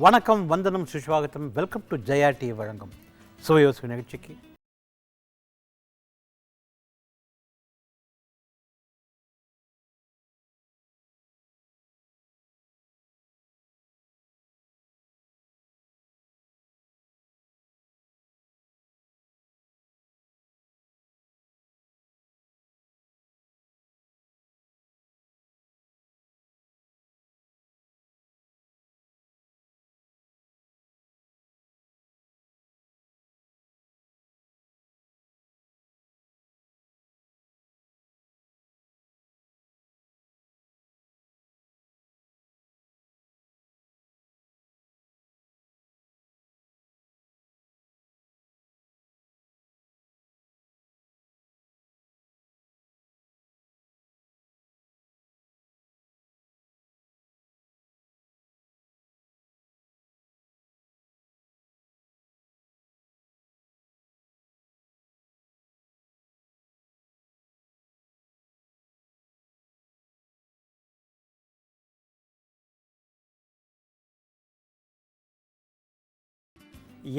வணக்கம், வந்தனம், சுஷ்வாகத்தம். Welcome to Jaya TV வழங்கும் சுவையோசு நிகழ்ச்சிக்கு.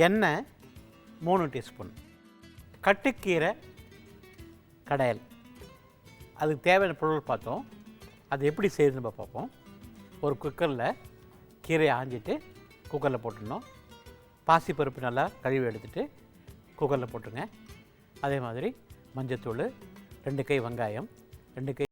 எண்ணெய் 3 டீஸ்பூன், கட்டுக்கீரை கடையல். அதுக்கு தேவையான பொருள் பார்த்தோம். அது எப்படி செய்யுதுன்னு பார்ப்போம். ஒரு குக்கரில் கீரையை ஆஞ்சிட்டு குக்கரில் போட்டுடணும். பாசிப்பருப்பு நல்லா கழுவி எடுத்துகிட்டு குக்கரில் போட்டுருங்க. அதே மாதிரி மஞ்சத்தூள், 2 கை வெங்காயம், 2 கை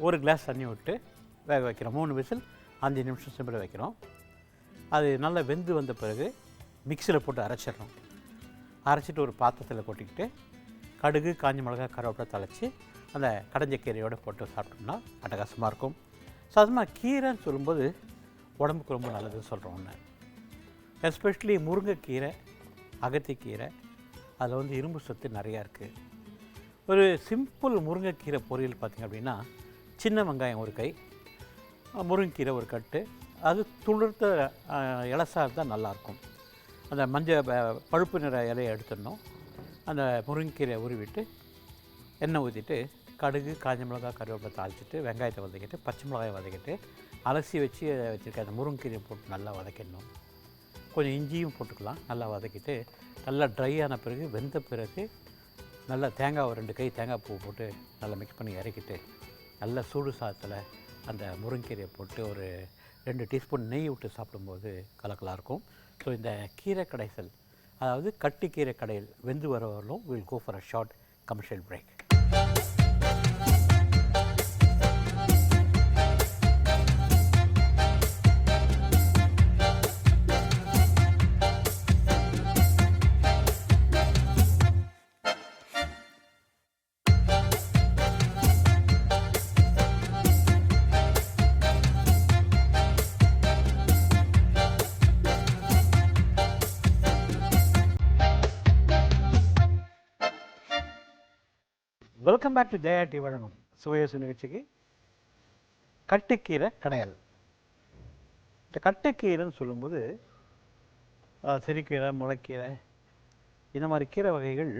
ஒரு கிளாஸ் தண்ணி விட்டு வேக வைக்கிறோம். 3 விசில் 5 நிமிஷம் சிம்பிள் வைக்கிறோம். அது நல்லா வெந்து வந்த பிறகு மிக்சியில் போட்டு அரைச்சிடணும். அரைச்சிட்டு ஒரு பாத்திரத்தில் கொட்டிக்கிட்டு கடுகு, காஞ்ச மிளகாய், கருவேப்பிலை தழைச்சி அந்த கடைஞ்ச கீரையோடு போட்டு சாப்பிட்டோம்னா அட்டகாசமாக இருக்கும். சாதாரணமாக கீரைன்னு சொல்லும்போது உடம்புக்கு ரொம்ப நல்லதுன்னு சொல்கிறோம். ஒன்று எஸ்பெஷலி முருங்கைக்கீரை, அகத்திக்கீரை, அதில் இரும்பு சத்து நிறையா இருக்குது. ஒரு சிம்பிள் முருங்கைக்கீரை பொரியல் பார்த்திங்க அப்படின்னா, சின்ன வெங்காயம் 1 கை, முருங்கைக்கீரை 1 கட்டு, அது துளிர்த்த இலசாக இருந்தால் நல்லாயிருக்கும். அந்த பழுப்பு நிற இலையை எடுத்துடணும். அந்த முருங்கைக்கீரையை உருவிட்டு எண்ணெய் ஊற்றிட்டு கடுகு, காஞ்ச மிளகாய், கருவேப்பிலை தாளிச்சிட்டு வெங்காயத்தை வதக்கிட்டு பச்சை மிளகாயை வதக்கிட்டு அலசி வச்சுருக்க அந்த முருங்கைக்கீரையை போட்டு நல்லா வதக்கிடணும். கொஞ்சம் இஞ்சியும் போட்டுக்கலாம். நல்லா வதக்கிட்டு நல்லா ட்ரை ஆன பிறகு, வெந்த பிறகு நல்லா தேங்காய் 2 கை தேங்காய் பூ போட்டு நல்லா மிக்ஸ் பண்ணி இறக்கிட்டு நல்ல சூடு சாதத்தில் அந்த முருங்கீரையை போட்டு ஒரு 2 டீஸ்பூன் நெய் விட்டு சாப்பிடும்போது கலக்கலாக இருக்கும். ஸோ இந்த கீரை கடைசல், அதாவது கட்டுக்கீரை கடையில் வெந்து வரவர்களும் will go for a short commercial break. Welcome back to Jaya TV வழங்கும் சுவையோசு நிகழ்ச்சிக்கு. கட்டுக்கீரை கடையல். இந்த கட்டுக்கீரைன்னு சொல்லும்போது சிறுகீரை, முளைக்கீரை, இந்த மாதிரி கீரை வகைகள்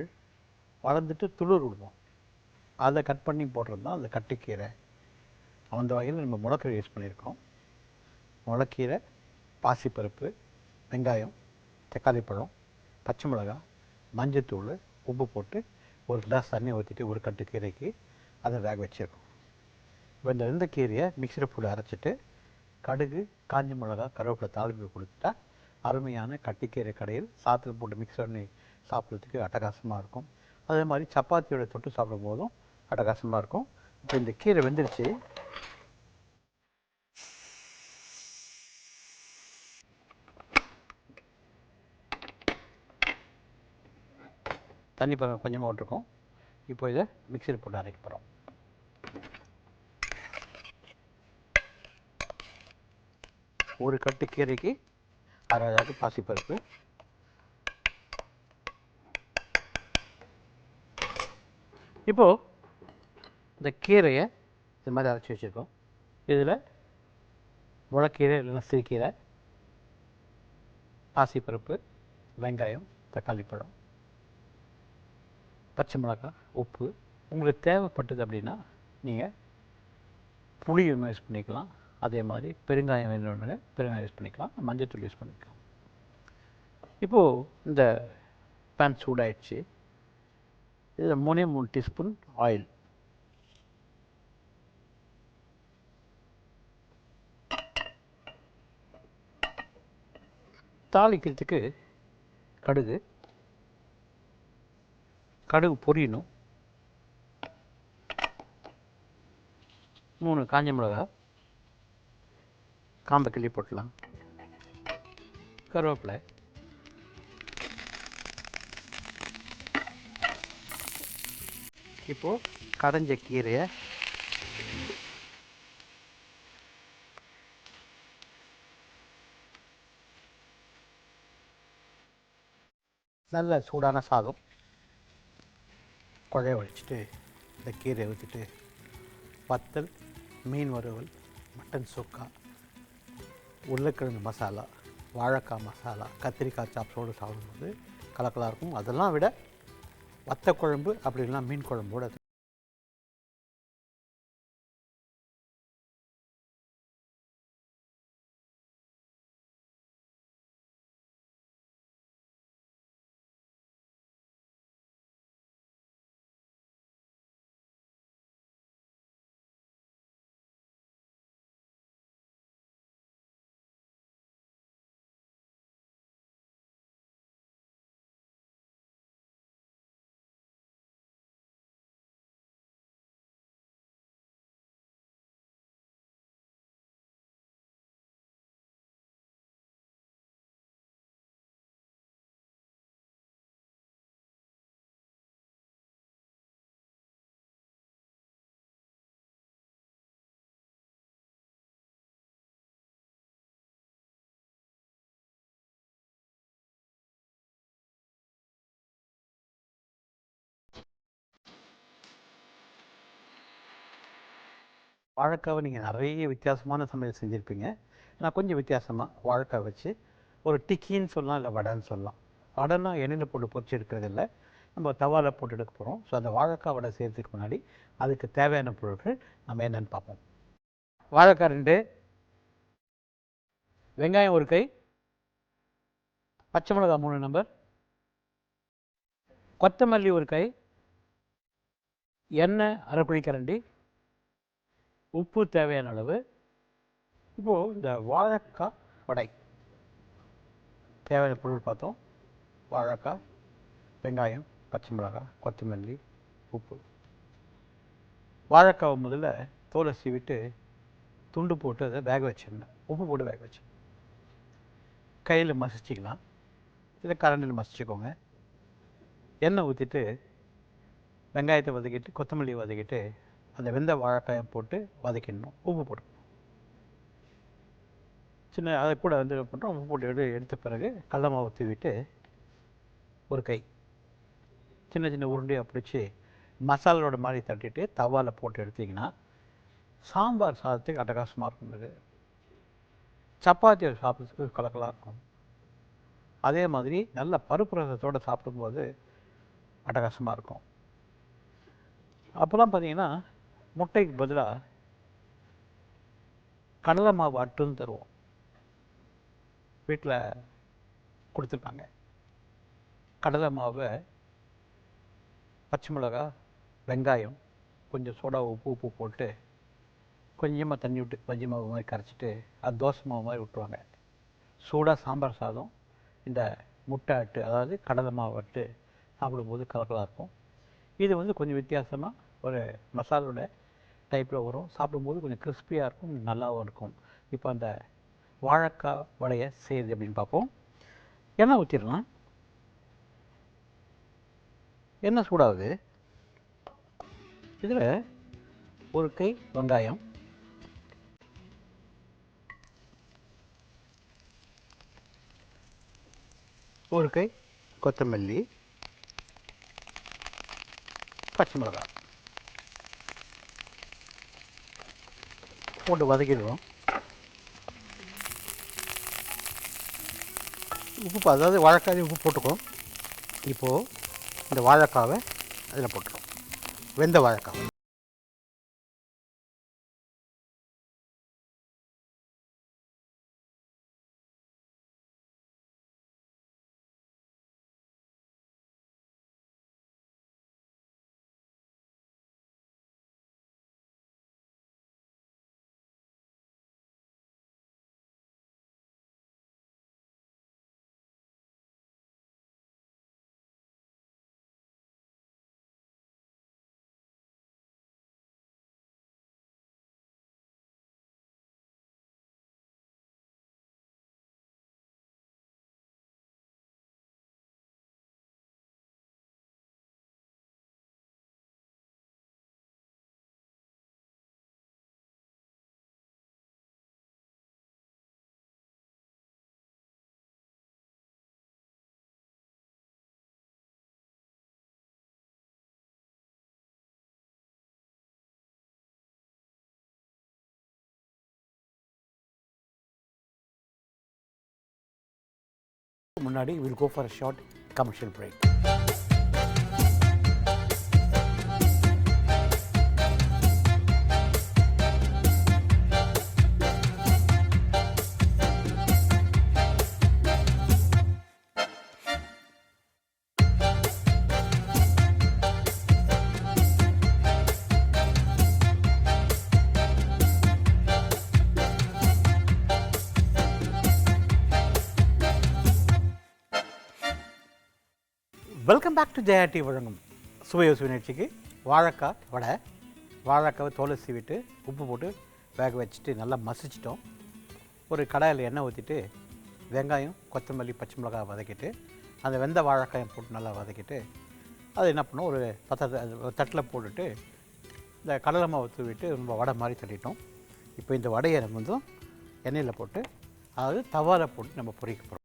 வளர்ந்துட்டு துளிர் விடுவோம். அதை கட் பண்ணி போடுறது தான் அந்த கட்டுக்கீரை. அந்த வகையில் நம்ம முளைக்கீரை யூஸ் பண்ணியிருக்கோம். முளைக்கீரை, பாசிப்பருப்பு, வெங்காயம், தக்காளி பழம், பச்சை மிளகாய், மஞ்சத்தூள், உப்பு போட்டு ஒரு கிளாஸ் தண்ணி ஊற்றிட்டு ஒரு கட்டு கீரைக்கு அதை வேக வச்சுருக்கோம். இப்போ இந்த 2 கீரையை மிக்சியில் போட்டு அரைச்சிட்டு கடுகு, காஞ்ச மிளகா, கருவேப்பிலை தாளிப்பு கொடுத்துட்டா அருமையான கட்டிக்கீரை கடையில் சாத்தில் போட்டு மிக்ஸ் பண்ணி சாப்பிட்றதுக்கு அட்டகாசமாக இருக்கும். அதே மாதிரி சப்பாத்தியோட தொட்டு சாப்பிடும் போதும் அட்டகாசமாக இருக்கும். இப்போ இந்த கீரை வெந்துருச்சு. தண்ணி கொஞ்சமாக விட்டுருக்கோம். இப்போ இதை மிக்சியில் போட்டு அரைக்க போகிறோம். ஒரு கட்டு கீரைக்கு அரை பாசிப்பருப்பு, இப்போது இந்த கீரையை இது மாதிரி அரைச்சி வச்சுருக்கோம். இதில் முளைக்கீரை இல்லைன்னா சிறுகீரை, பாசிப்பருப்பு, வெங்காயம், தக்காளி பழம், பச்சை மிளகாய், உப்பு, உங்களுக்கு தேவைப்பட்டது அப்படின்னா நீங்கள் புளி யூஸ் பண்ணிக்கலாம். அதே மாதிரி பெருங்காயம் வேணும்னு பெருங்காயம் யூஸ் பண்ணிக்கலாம், மஞ்சத்தூள் யூஸ் பண்ணிக்கலாம். இப்போது இந்த பேன் சூடாயிடுச்சு. இதில் 3 டீஸ்பூன் ஆயில், தாளிக்கிறதுக்கு கடுகு பொரியணும். 3 காஞ்ச மிளகா காம்பை கிள்ளி போட்டலாம். கருவேப்பிலை, இப்போது கரைஞ்ச கீரையை நல்ல சூடான சாதம் குழைய வச்சுட்டு இந்த கீரையை ஊற்றிட்டு வத்தல், மீன் வறுவல், மட்டன் சுக்கா, உருளைக்கிழங்கு மசாலா, வாழைக்காய் மசாலா, கத்திரிக்காய் சாப்ஸோடு சாப்பிடும்போது கலக்கலாக இருக்கும். அதெல்லாம் விட வத்த குழம்பு அப்படி இல்லைனா மீன் குழம்போடு வாழைக்காவை நீங்கள் நிறைய வித்தியாசமான சமையல் செஞ்சுருப்பீங்க. நான் கொஞ்சம் வித்தியாசமாக வாழைக்காய் வச்சு ஒரு டிக்கின்னு சொல்லலாம், இல்லை வடைன்னு சொல்லலாம். வடைன்னா எண்ணெயில் போட்டு பொரிச்சு எடுக்கிறதில்ல, நம்ம தவாவில் போட்டு எடுக்க போகிறோம். ஸோ அந்த வாழைக்காய் வடை செய்கிறதுக்கு முன்னாடி அதுக்கு தேவையான பொருட்கள் நம்ம என்னென்னு பார்ப்போம். வாழைக்காய் 2, வெங்காயம் 1 கை, பச்சை மிளகாய் 3 நம்பர், கொத்தமல்லி 1 கை, எண்ணெய் அரை குழிக்கரண்டி, உப்பு தேவையான அளவு. இப்போது இந்த வாழைக்காய் வடை தேவையான பொருள் பார்த்தோம். வாழைக்காய், வெங்காயம், பச்சை மிளகாய், கொத்தமல்லி, உப்பு. வாழைக்காவை முதல்ல தோலை சீவிட்டு துண்டு போட்டு அதை வேக வச்சிடணும். உப்பு போட்டு வேக வச்சு கையில் மசிச்சிக்கலாம், இதை கரண்டில் மசிச்சுக்கோங்க. எண்ணெய் ஊற்றிட்டு வெங்காயத்தை வதக்கிட்டு கொத்தமல்லி வதக்கிட்டு அந்த வெந்த வாழைக்காயை போட்டு வதக்கிடணும். உப்பு போட்டு சின்ன அதை கூட வந்து பண்ணுறோம். உப்பு போட்டு எடுத்த பிறகு கடல மாவு தூவிட்டு 1 கை சின்ன சின்ன உருண்டையாக பிடிச்சி மசாலோட மாதிரி தட்டிட்டு தவாவில் போட்டு எடுத்திங்கன்னா சாம்பார் சாதத்துக்கு அட்டகாசமாக இருக்கும் இது. சப்பாத்தியை சாப்பிட்றதுக்கு கலக்கலாக இருக்கும். அதே மாதிரி நல்ல பருப்பு ரசத்தோடு சாப்பிடும்போது அட்டகாசமாக இருக்கும். அப்போலாம் பார்த்தீங்கன்னா முட்டைக்கு பதிலாக கடலை மாவு அட்டுன்னு தருவோம். வீட்டில் கொடுத்துருக்காங்க. கடலை மாவை பச்சை மிளகா, வெங்காயம், கொஞ்சம் சோடா உப்பு போட்டு கொஞ்சமாக தண்ணி விட்டு பஜ்ஜி மாவு மாதிரி கரைச்சிட்டு அது தோசை மாவு மாதிரி விட்டுருவாங்க. சூடாக சாம்பார் சாதம் இந்த முட்டை அட்டு, அதாவது கடலை மாவு அட்டு சாப்பிடும்போது கலக்கலாக இருக்கும். இது வந்து கொஞ்சம் வித்தியாசமாக ஒரு மசாலோட டைப்பில் வரும். சாப்பிடும்போது கொஞ்சம் கிறிஸ்பியாக இருக்கும், நல்லாவும் இருக்கும். இப்போ அந்த வாழைக்காய் வடையை செய்யுது அப்படின்னு பார்ப்போம். எண்ணெய் ஊற்றிடலாம். எண்ணெய் சூடாகுது. இதில் ஒரு கை வெங்காயம், ஒரு கை கொத்தமல்லி, பச்சை மிளகாய் போட்டு வதக்கிடுவோம். உப்பு, அதாவது வாழைக்காய் உப்பு போட்டுக்கும். இப்போது இந்த வாழைக்காவை அதில் போட்டுரும், வெந்த வாழைக்காவை. முன்னாடி will go for a short commercial break. Welcome back to Jaya TV வழங்கும் சுவையோசு நிகழ்ச்சிக்கு. வாழைக்காய் வடை. வாழைக்காவை தோலை சீவிட்டு உப்பு போட்டு வேக வச்சுட்டு நல்லா மசிச்சிட்டோம். ஒரு கடாயில் எண்ணெய் ஊற்றிட்டு வெங்காயம், கொத்தமல்லி, பச்சை மிளகாய் வதக்கிட்டு அந்த வெந்த வாழைக்காயம் போட்டு நல்லா வதக்கிட்டு அதை என்ன பண்ணோம், ஒரு தட்டில் போட்டுட்டு இந்த கடலை மாவு தூவிட்டு ரொம்ப வடை மாதிரி தட்டிட்டோம். இப்போ இந்த வடையை நம்ம வந்து எண்ணெயில் போட்டு, அதாவது தவாவில் போட்டு நம்ம பொரிக்க போகிறோம்.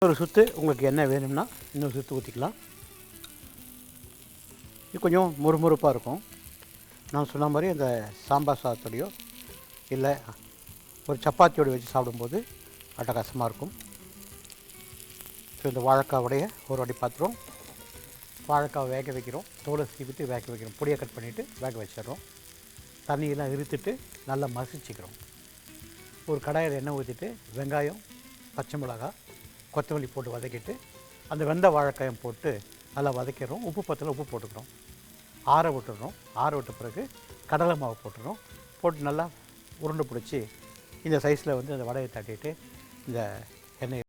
ஒரு சுற்று உங்களுக்கு என்ன வேணும்னா இன்னொரு சுற்று ஊற்றிக்கலாம். இது கொஞ்சம் முறுமுறுப்பாக இருக்கும். நான் சொன்ன மாதிரி அந்த சாம்பார் சாதத்தோடையோ இல்லை ஒரு சப்பாத்தியோடு வச்சு சாப்பிடும்போது அட்டகாசமாக இருக்கும். ஸோ இந்த வாழைக்காய் உடைய ஒரு வாட்டி பார்த்துருவோம். வாழைக்காய் வேக வைக்கிறோம், தோலை சீவிட்டு வேக வைக்கிறோம், பொடியை கட் பண்ணிவிட்டு வேக வச்சிடுறோம். தண்ணியெல்லாம் இருத்துட்டு நல்லா மசிச்சுக்கிறோம். ஒரு கடாயில் எண்ணெய் ஊற்றிட்டு வெங்காயம், பச்சை மிளகாய், கொத்தமல்லி போட்டு வதக்கிட்டு அந்த வெந்த வாழைக்காயம் போட்டு நல்லா வதக்கிடுறோம். உப்பு பத்தில் உப்பு போட்டுக்கிறோம். ஆற விட்டுடுறோம். ஆற விட்ட பிறகு கடலை மாவு போட்டுடுறோம். போட்டு நல்லா உருண்டை பிடிச்சி இந்த சைஸில் வந்து அந்த வடையை தட்டிட்டு இந்த எண்ணெய்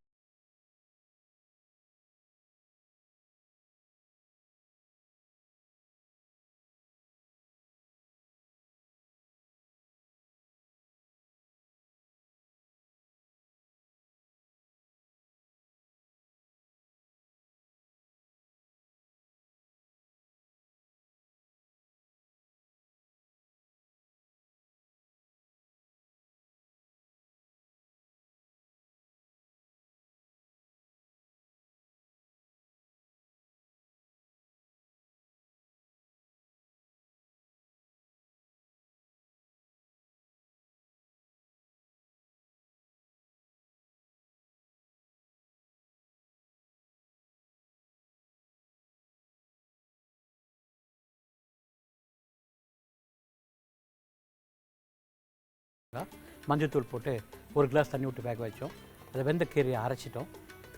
மஞ்சத்தூள் போட்டு ஒரு கிளாஸ் தண்ணி விட்டு வேக வச்சோம். அதை வெந்த கீரையை அரைச்சிட்டோம்.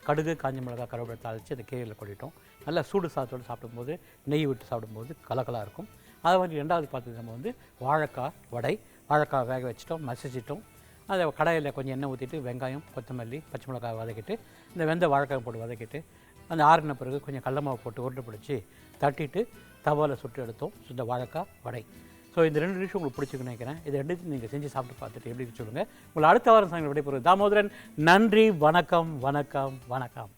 கடுகு, காஞ்ச மிளகாய், கருவேப்பிலை தாளித்து அந்த கீரையில் கொட்டிட்டோம். நல்லா சூடு சாதத்தோடு சாப்பிடும்போது நெய் விட்டு சாப்பிடும்போது கலக்கலாக இருக்கும். அதை வந்து ரெண்டாவது பார்த்து நம்ம வந்து வாழைக்காய் வடை. வாழைக்காய் வேக வச்சிட்டோம், மசிச்சிட்டோம். அதை கடாயில் கொஞ்சம் எண்ணெய் ஊற்றிட்டு வெங்காயம், கொத்தமல்லி, பச்சை மிளகாய் வதக்கிட்டு இந்த வெந்த வாழைக்காய் போட்டு வதக்கிட்டு அந்த ஆறின பிறகு கொஞ்சம் கடல மாவு போட்டு உருண்டை பிடிச்சி தட்டிட்டு தவாவில் சுட்டு எடுத்தோம். இந்த வாழைக்காய் வடை. ஸோ இந்த 2 டிஷ் உங்களுக்கு பிடிச்சிருக்குன்னு நினைக்கிறேன். இது 2 நீங்கள் செஞ்சு சாப்பிட்டு பார்த்துட்டு எப்படி சொல்லுங்கள். உங்களை அடுத்த வாரம் சாயங்காலம் விடைபெறுவது தாமோதரன். நன்றி, வணக்கம், வணக்கம், வணக்கம்.